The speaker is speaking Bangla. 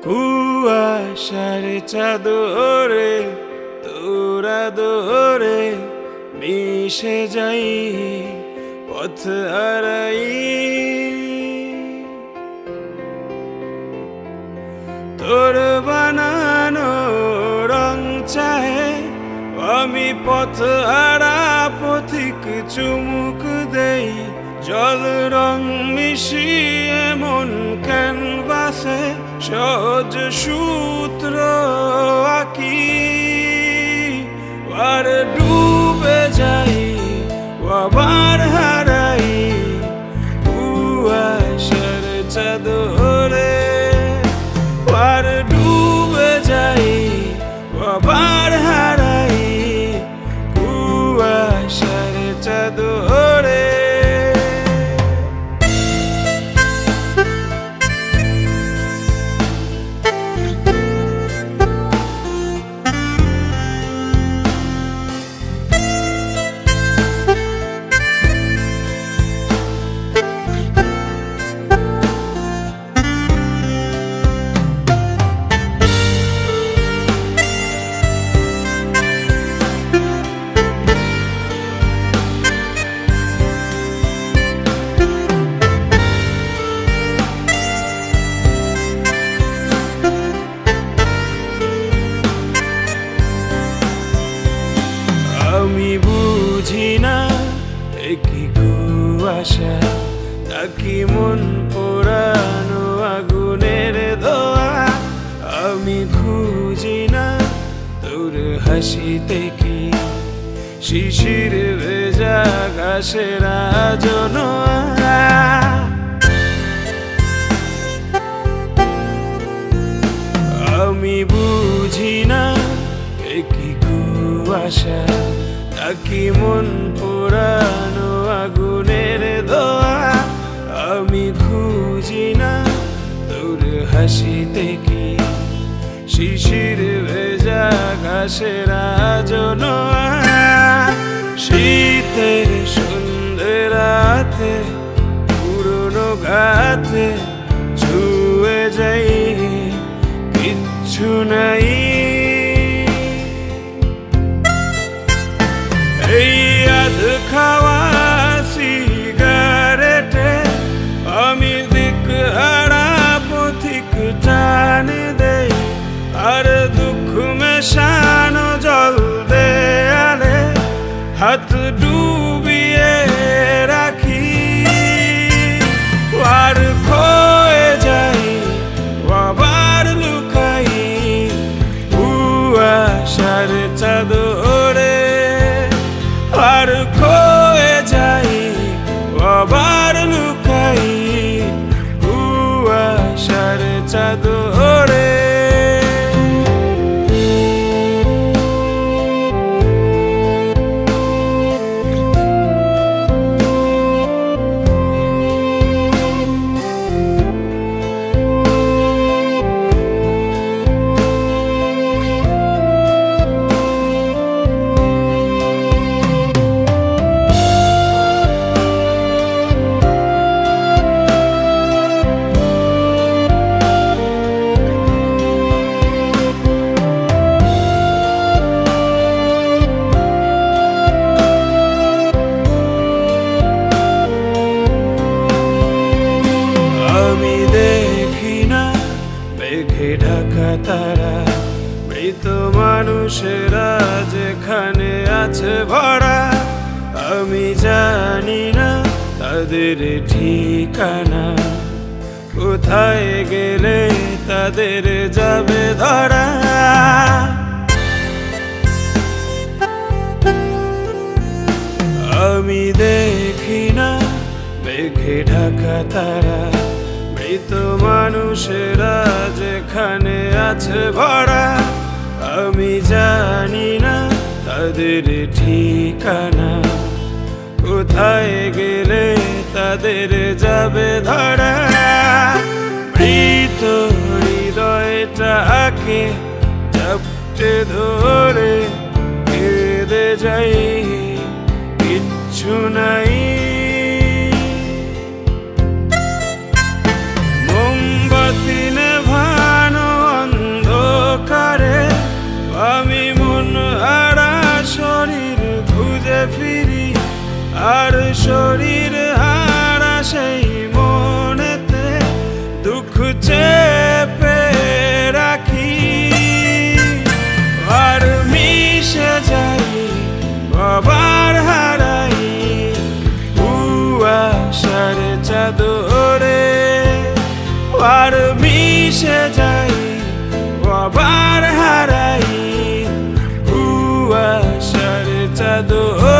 কুয়াশার চাদরে তোরা দোরে মিশে যাই পথ হারাই। তোর বানানো রং চাহে আমি পথ হারা পথিক চুমুক দেই। জল রং মিশিয়ে মন ক্যানভাসে সহজ সূত্র আঁকি। আর ডুবে যাই আবার হারাই কুয়াশার চাদরে। আর ডুবে যাই আবার হারাই কুয়াশার চাদরে। আমি বুঝি না কি কুয়াশা নাকি মন পোড়ানো আগুনের ধোয়া। আমি খুঁজি না তোর হাসিতে কি শিশির ভেজা ঘাসের আজনোয়া। আমি বুঝি না কি কুয়াশা নাকি মন পোড়ানো আগুনের ধোয়া। আমি খুঁজি না তোর হাসিতে কি শিশির ভেজা ঘাসের আজনোয়া। শীতের সন্ধ্যে রাতে পুরনো ঘাতে ছুঁয়ে যাই কিচ্ছু নাই। এই আধ খাওয়া সিগারেটে আমি দিক হারা পথিক টান দেই। আর দুঃখ মেশানো জল দেয়ালে হাত ডুবিয়ে রাখি। আর খয়ে যাই আবার লুকাই কুয়াশার চাদরে। আর খয়ে যাই আবার লুকাই কুয়াশার চাদরে। আমি দেখি না মেঘে ঢাকা তারা মৃত মানুষেরা যেখানে আছে ভরা। আমি জানি না তাদের ঠিকানা, কোথায় গেলে তাদের যাবে ধরা। আমি দেখি না মেঘে ঢাকা তারা মৃত মানুষেরা যেখানে আছে ভরা। আমি জানি না তাদের ঠিকানা, কোথায় গেলে তাদের যাবে ধরা। মৃত হৃদয়টাকে চাপটে ধরে কেঁদে যাই কিচ্ছু নাই। মোমবাতি নেভানো শরীর হারা সেই মনেতে দুঃখ চেপে রাখি আর মিশে যাই আবার হারাই কুয়াশার চাদরে আর মিশে যাই আবার হারাই কুয়াশার চাদরে